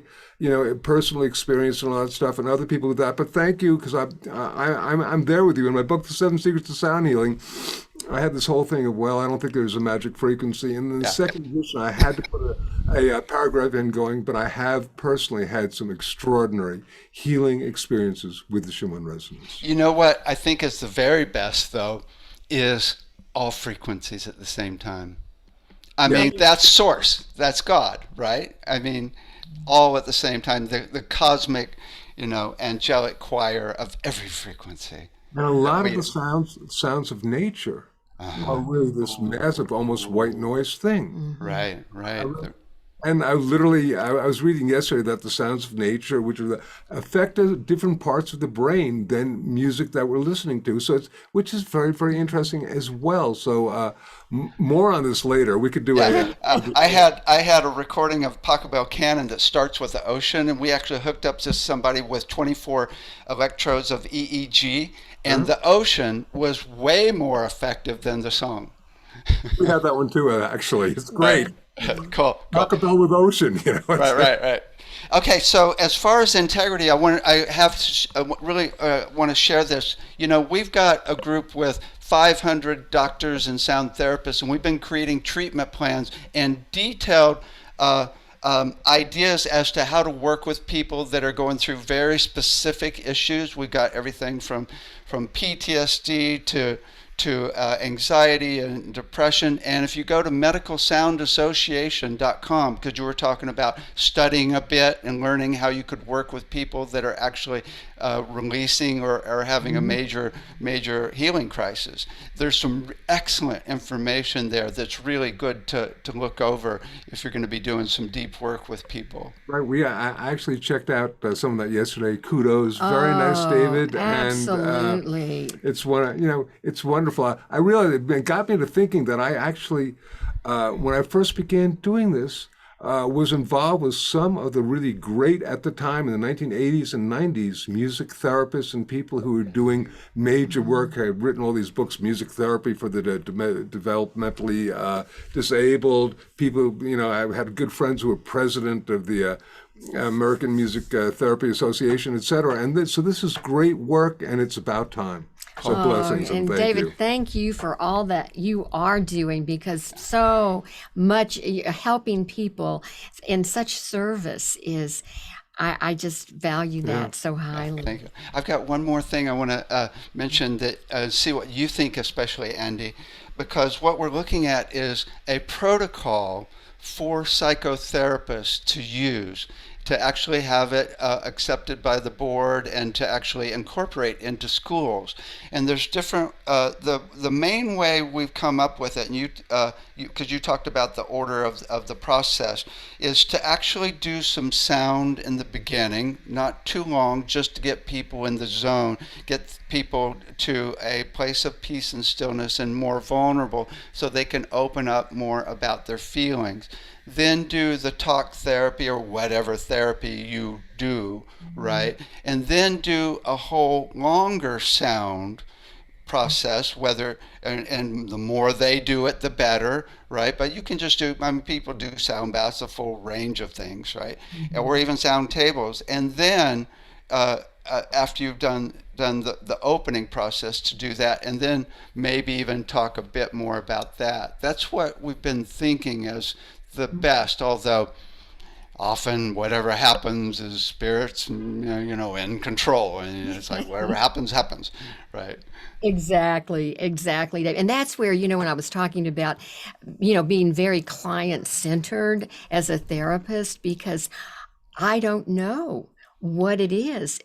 personal experience and all that stuff, and other people with that. But thank you, because I'm there with you in my book, The Seven Secrets to Sound Healing. I had this whole thing of, I don't think there's a magic frequency. And in the second edition, I had to put a paragraph in going, but I have personally had some extraordinary healing experiences with the Schumann Resonance. You know what I think is the very best, though, is all frequencies at the same time. I mean, that's source. That's God, right? I mean, all at the same time. The cosmic, angelic choir of every frequency. And a lot of the sounds of nature are really this massive, almost white noise thing. Right. And I was reading yesterday that the sounds of nature, which affect different parts of the brain than music that we're listening to. So which is very, very interesting as well. So more on this later. We could do I had a recording of Pachelbel Cannon that starts with the ocean, and we actually hooked up to somebody with 24 electrodes of EEG, and the ocean was way more effective than the song. We have that one too, actually. It's great. Cool. Pachelbel with ocean, Right. Okay, so as far as integrity, I really want to share this. We've got a group with 500 doctors and sound therapists, and we've been creating treatment plans and detailed ideas as to how to work with people that are going through very specific issues. We've got everything from PTSD to anxiety and depression. And if you go to medicalsoundassociation.com, because you were talking about studying a bit and learning how you could work with people that are actually releasing or having a major healing crisis, there's some excellent information there that's really good to look over if you're going to be doing some deep work with people. Right. I actually checked out some of that yesterday. Kudos. Very nice, David. Absolutely. And it's wonderful. I realized it got me to thinking that I actually, when I first began doing this, was involved with some of the really great, at the time in the 1980s and 90s, music therapists and people who were doing major work. I had written all these books, music therapy for the developmentally disabled people. I had good friends who were president of the American Music Therapy Association, et cetera. And so this is great work, and it's about time. So blessings and thank David, you. thank you for all that you are doing, because so much helping people in such service is, I just value that so highly. Thank you. I've got one more thing I want to mention that see what you think, especially Andi, because what we're looking at is a protocol for psychotherapists to use, to actually have it accepted by the board and to actually incorporate into schools. And there's different, the main way we've come up with it, and because you talked about the order of the process, is to actually do some sound in the beginning, not too long, just to get people in the zone, get people to a place of peace and stillness and more vulnerable so they can open up more about their feelings. Then do the talk therapy or whatever therapy you do, right? And then do a whole longer sound process, and the more they do it, the better, right? But you can just do, people do sound baths, a full range of things, right? Or even sound tables. And then after you've done the opening process, to do that, and then maybe even talk a bit more about that. That's what we've been thinking as the best, although often whatever happens is spirits, in control, and it's like whatever happens, right? Exactly. And that's where, when I was talking about, being very client-centered as a therapist, because I don't know what it is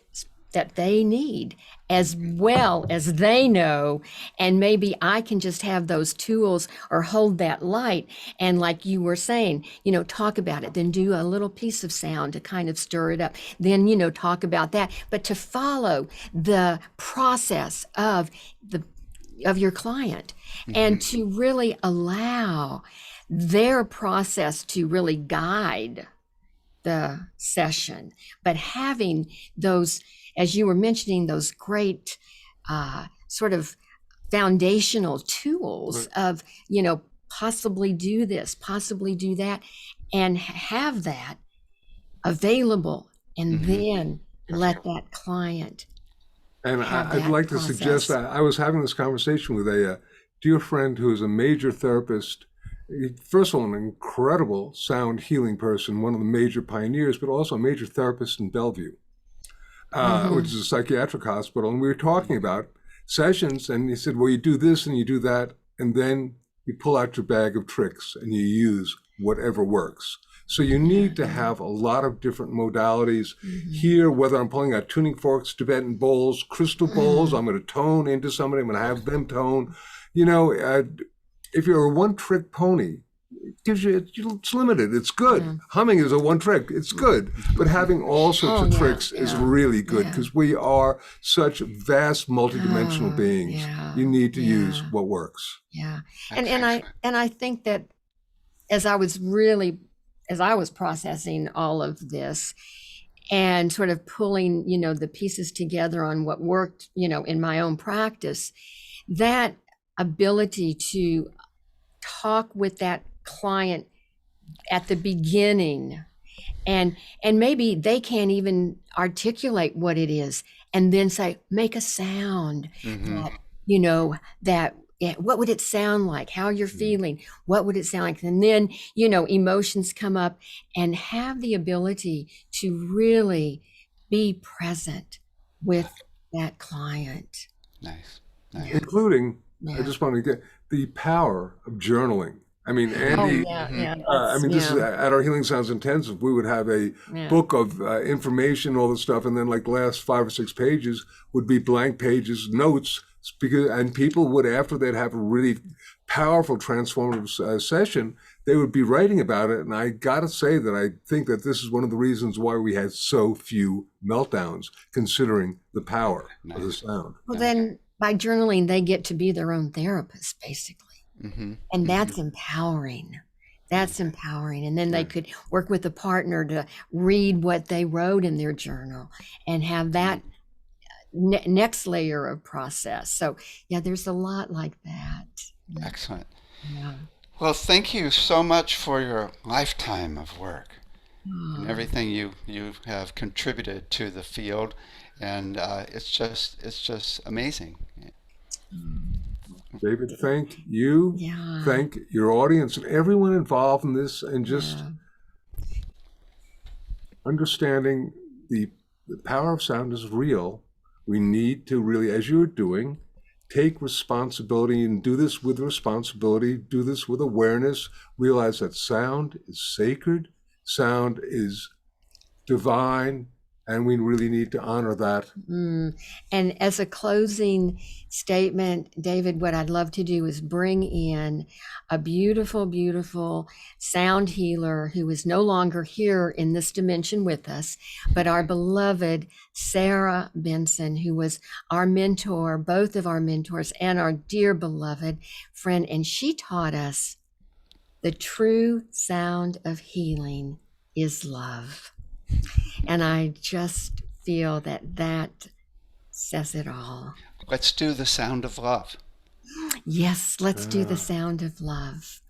that they need as well as they know. And maybe I can just have those tools or hold that light. And like you were saying, talk about it, then do a little piece of sound to kind of stir it up. Then, talk about that, but to follow the process of your client and to really allow their process to really guide the session, but having those, as you were mentioning, those great sort of foundational tools of, possibly do this, possibly do that, and have that available, and then let that client. And I'd like to suggest that I was having this conversation with a dear friend who is a major therapist. First of all, an incredible sound healing person, one of the major pioneers, but also a major therapist in Bellevue, which is a psychiatric hospital. And we were talking about sessions, and he said, well, you do this and you do that, and then you pull out your bag of tricks and you use whatever works. So you need to have a lot of different modalities here, whether I'm pulling out tuning forks, Tibetan bowls, crystal bowls, I'm going to tone into somebody, I'm going to have them tone. If you're a one-trick pony, it gives you, it's limited. It's good. Humming is a one trick. It's good. But having all sorts of tricks is really good, because we are such vast multidimensional beings. You need to use what works. Yeah. And I think that as I was processing all of this and sort of pulling, the pieces together on what worked, in my own practice, that ability to talk with that client at the beginning, and maybe they can't even articulate what it is, and then say, make a sound that what would it sound like, how you're feeling, what would it sound like, and then emotions come up, and have the ability to really be present with that client. Nice. Including I just want to get the power of journaling. I mean, Andi, I mean, this is at our Healing Sounds Intensive. We would have a book of information, all this stuff, and then like the last 5 or 6 pages would be blank pages, notes, and people would, after they'd have a really powerful transformative session, they would be writing about it. And I got to say that I think that this is one of the reasons why we had so few meltdowns, considering the power of the sound. Well, then by journaling, they get to be their own therapist, basically. And that's empowering. That's empowering. And then they could work with a partner to read what they wrote in their journal and have that next layer of process. So, yeah, there's a lot like that. Excellent. Yeah. Well, thank you so much for your lifetime of work and everything you have contributed to the field. And it's just amazing. David, thank you. Thank your audience and everyone involved in this, and just understanding the power of sound is real. We need to really, as you're doing, take responsibility and do this with responsibility, do this with awareness, realize that sound is sacred, sound is divine, and we really need to honor that. And as a closing statement, David, what I'd love to do is bring in a beautiful, beautiful sound healer who is no longer here in this dimension with us, but our beloved Sarah Benson, who was our mentor, both of our mentors, and our dear beloved friend. And she taught us the true sound of healing is love. And I just feel that says it all. Let's do the sound of love. Yes, let's do the sound of love.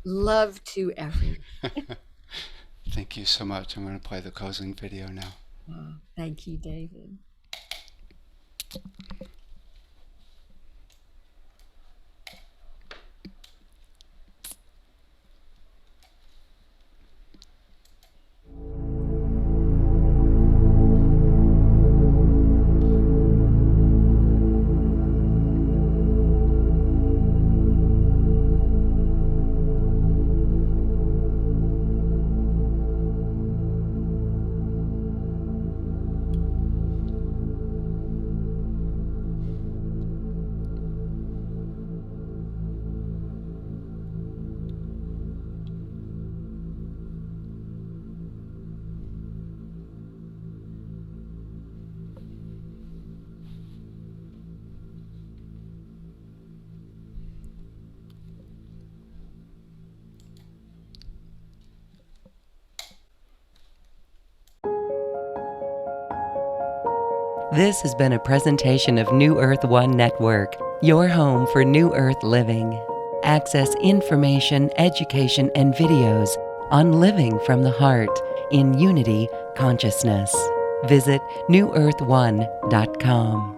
Love to everyone. Thank you so much. I'm going to play the closing video now. Thank you, David. This has been a presentation of New Earth One Network, your home for New Earth living. Access information, education, and videos on living from the heart in unity consciousness. Visit newearth1.com.